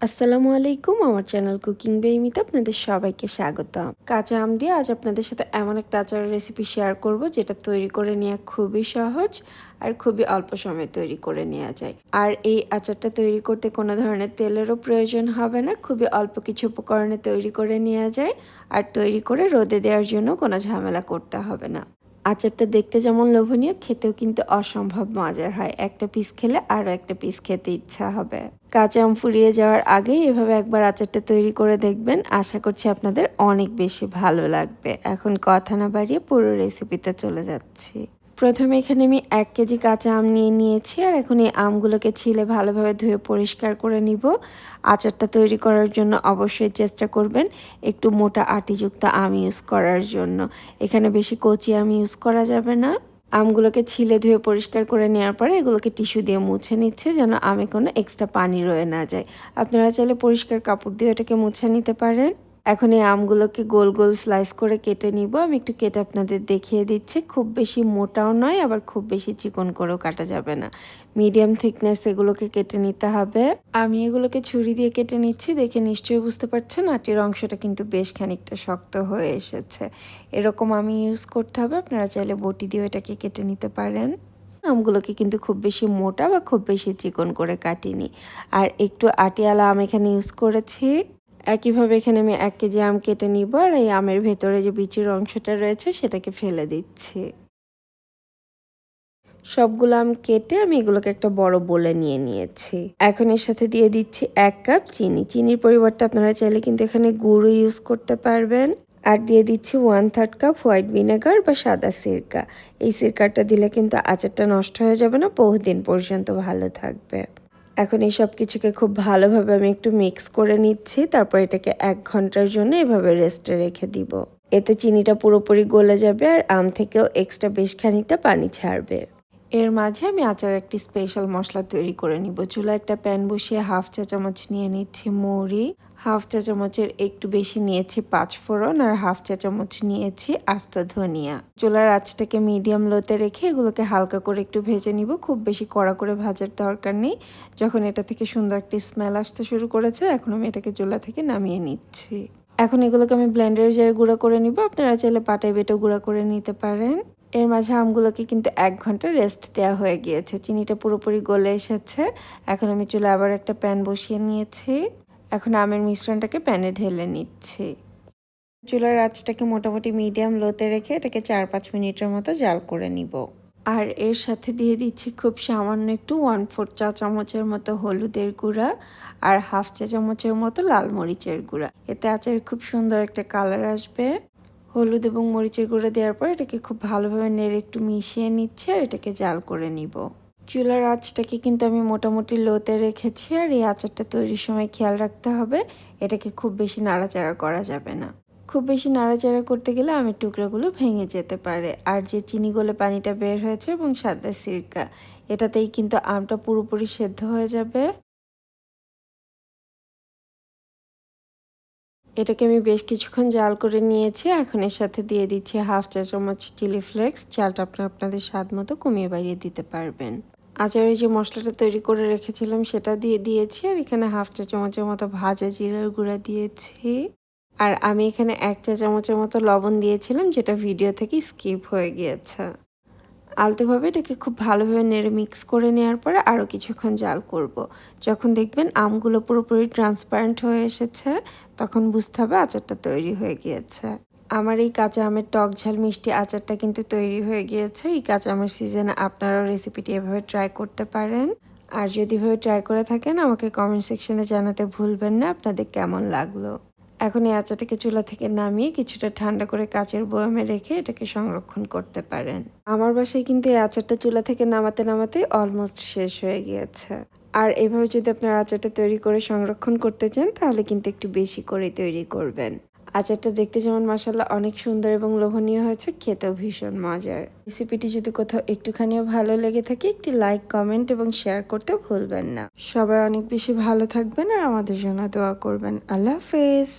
আসসালামু আলাইকুম, আমার চ্যানেল কুকিং বেইমিতে আপনাদের সবাইকে স্বাগতম। কাঁচা আম দিয়ে আজ আপনাদের সাথে এমন একটা আচারের রেসিপি শেয়ার করব যেটা তৈরি করে নেওয়া খুবই সহজ আর খুবই অল্প সময়ে তৈরি করে নেওয়া যায়। আর এই আচারটা তৈরি করতে কোনো ধরনের তেলেরও প্রয়োজন হবে না, খুবই অল্প কিছু উপকরণে তৈরি করে নেওয়া যায়। আর তৈরি করে রোদে দেওয়ার জন্য কোনো ঝামেলা করতে হবে না। আচারটা দেখতে যেমন লোভনীয়, খেতেও কিন্তু অসম্ভব মজার হয়। একটা পিস খেলে আরও একটা পিস খেতে ইচ্ছা হবে। কাঁচা আম ফুরিয়ে যাওয়ার আগেই এভাবে একবার আচারটা তৈরি করে দেখবেন, আশা করছি আপনাদের অনেক বেশি ভালো লাগবে। এখন কথা না বাড়িয়ে পুরো রেসিপিতে চলে যাচ্ছি। প্রথমে এখানে আমি 1 কেজি কাঁচা আম নিয়ে নিয়েছি, আর এখন এই আমগুলোকে ছিলে ভালোভাবে ধুয়ে পরিষ্কার করে নিব। আচারটা তৈরি করার জন্য অবশ্যই চেষ্টা করবেন একটু মোটা আটিযুক্ত আম ইউজ করার জন্য। এখানে বেশি কচি আম ইউজ করা যাবে না। আমগুলোকে ছিলে ধুয়ে পরিষ্কার করে নেওয়ার পরে এগুলোকে টিস্যু দিয়ে মুছে নিচ্ছে, যেন আমে কোনো এক্সট্রা পানি রয়ে না যায়। আপনারা চাইলে পরিষ্কার কাপড় দিয়ে এটাকে মুছে নিতে পারেন। এখন এই আমগুলোকে গোল গোল স্লাইস করে কেটে নিব। আমি একটু কেটে আপনাদের দেখিয়ে দিচ্ছি। খুব বেশি মোটাও নয়, আবার খুব বেশি চিকন করেও কাটা যাবে না। মিডিয়াম থিকনেস এগুলোকে কেটে নিতে হবে। আমি এগুলোকে ছুরি দিয়ে কেটে নিচ্ছি, দেখে নিশ্চয়ই বুঝতে পারছেন আটির অংশটা কিন্তু বেশ খানিকটা শক্ত হয়ে এসেছে। এরকম আমি ইউজ করতে হবে, আপনারা চাইলে বটি দিয়ে এটাকে কেটে নিতে পারেন। আমগুলোকে কিন্তু খুব বেশি মোটা বা খুব বেশি চিকন করে কাটিনি। আর একটু আটিয়ালা আম এখানে ইউজ করেছি। একইভাবে এখানে আমি 1 কেজি আম কেটে নিব, আর এই আমের ভেতরে যে বিচির অংশটা রয়েছে সেটাকে ফেলে দিচ্ছি। সবগুলো আম কেটে আমি এগুলোকে একটা বড় বোলে নিয়ে নিয়েছি। এখন এর সাথে দিয়ে দিচ্ছি 1 কাপ চিনি। চিনির পরিবর্তে আপনারা চাইলে কিন্তু এখানে গুঁড়ো ইউজ করতে পারবেন। আর দিয়ে দিচ্ছি 1/3 কাপ হোয়াইট ভিনেগার বা সাদা সিরকা। এই সিরকাটা দিলে কিন্তু আচারটা নষ্ট হয়ে যাবে না, বহুদিন পর্যন্ত ভালো থাকবে। এখন এই সব কিছুকে খুব ভালোভাবে আমি একটু মিক্স করে নিচ্ছি, তারপর এটাকে 1 ঘন্টার জন্য এভাবে রেস্টে রেখে দিব। এতে চিনিটা পুরোপুরি গলে যাবে আর আম থেকেও এক্সট্রা বেশ খানিকটা পানি ছাড়বে। এর মাঝে আমি আচারের একটি স্পেশাল মশলা তৈরি করে নিব। চুলায় একটা প্যান বসিয়ে 1/2 চা চামচ নিয়ে নিচ্ছি মৌরি, 1/2 চা চামচের একটু বেশি নিয়েছি 5 ফোড়ন, আর 1/2 চা চামচ নিয়েছি আস্ত ধনিয়া। চুলার আঁচটাকে মিডিয়াম লোতে রেখে এগুলোকে হালকা করে একটু ভেজে নিব। খুব বেশি কড়া করে ভাজার দরকার নেই। যখন এটা থেকে সুন্দর একটি স্মেল আসতে শুরু করেছে, এখন আমি এটাকে চুলা থেকে নামিয়ে নিচ্ছি। এখন এগুলোকে আমি ব্লেন্ডারে জারে গুঁড়া করে নিব। আপনারা চাইলে পাটায় বেটে গুঁড়া করে নিতে পারেন। এর মাঝে আমগুলোকে কিন্তু 1 ঘন্টা রেস্ট দেওয়া হয়ে গিয়েছে। চিনিটা পুরোপুরি গলে এসেছে। এখন আমি চুলায় আবার একটা প্যান বসিয়ে নিয়েছি। এখন আমের মিশ্রণটাকে প্যানে ঢেলে নিচ্ছি। চুলার আঁচটাকে মোটামুটি মিডিয়াম লোতে রেখে এটাকে 4-5 মিনিটের মতো জাল করে নিব। আর এর সাথে দিয়ে দিচ্ছি খুব সামান্য একটু 1/4 চা চামচের মতো হলুদের গুঁড়া, আর 1/2 চা চামচের মতো লাল মরিচের গুঁড়া। এতে আচারে খুব সুন্দর একটা কালার আসবে। হলুদ এবং মরিচের গুঁড়া দেওয়ার পর এটাকে খুব ভালোভাবে নেড়ে একটু মিশিয়ে নিচ্ছে, আর এটাকে জাল করে নিব। চুলার আঁচটাকে কিন্তু আমি মোটামুটি লোতে রেখেছি। আর এই আচারটা তৈরির সময় খেয়াল রাখতে হবে, এটাকে খুব বেশি নাড়াচাড়া করা যাবে না। খুব বেশি নাড়াচাড়া করতে গেলে আমের টুকরাগুলো ভেঙে যেতে পারে। আর যে চিনি গলে পানিটা বের হয়েছে এবং সাদা সিরকা, এটাতেই কিন্তু আমটা পুরোপুরি সেদ্ধ হয়ে যাবে। এটাকে আমি বেশ কিছুক্ষণ জাল করে নিয়েছি। এখন এর সাথে দিয়ে দিচ্ছি 1/2 চা চামচ চিলি ফ্লেক্স। ঝালটা আপনাদের স্বাদ মতো কমিয়ে বাড়িয়ে দিতে পারবেন। আচারের যে মশলাটা তৈরি করে রেখেছিলাম সেটা দিয়ে দিয়েছি, আর এখানে 1/2 চা চামচের মতো ভাজা জিরার গুঁড়া দিয়েছি। আর আমি এখানে 1 চা চামচের মতো লবণ দিয়েছিলাম, যেটা ভিডিও থেকে স্কিপ হয়ে গিয়েছে। আলতোভাবে এটাকে খুব ভালোভাবে নেড়ে মিক্স করে নেওয়ার পরে আরও কিছুক্ষণ জাল করব। যখন দেখবেন আমগুলো পুরোপুরি ট্রান্সপারেন্ট হয়ে এসেছে, তখন বুঝতে হবে আচারটা তৈরি হয়ে গিয়েছে। আমার এই কাঁচা আমের টক ঝাল মিষ্টি আচারটা কিন্তু তৈরি হয়ে গিয়েছে। এই কাঁচা আমের সিজনে আপনারাও রেসিপিটি এভাবে ট্রাই করতে পারেন। আর যদি এভাবে ট্রাই করে থাকেন, আমাকে কমেন্ট সেকশনে জানাতে ভুলবেন না আপনাদের কেমন লাগলো। এখন এই আচারটাকে চুলা থেকে নামিয়ে কিছুটা ঠান্ডা করে কাচের বয়ামে রেখে এটাকে সংরক্ষণ করতে পারেন। আমার বাসায় কিন্তু এই আচারটা চুলা থেকে নামাতে নামাতে অলমোস্ট শেষ হয়ে গিয়েছে। আর এভাবে যদি আপনারা আচারটা তৈরি করে সংরক্ষণ করতে চান, তাহলে কিন্তু একটু বেশি করে তৈরি করবেন। আচারটা দেখতে যেমন মাশাআল্লাহ অনেক সুন্দর এবং লোভনীয় হয়েছে, খেতেও ভীষণ মজার। রেসিপিটি যদি কোথাও একটুখানিও ভালো লেগে থাকে, একটি লাইক, কমেন্ট এবং শেয়ার করতে ভুলবেন না। সবাই অনেক বেশি ভালো থাকবেন আর আমাদের জন্য দোয়া করবেন। আল্লাহ হাফেজ।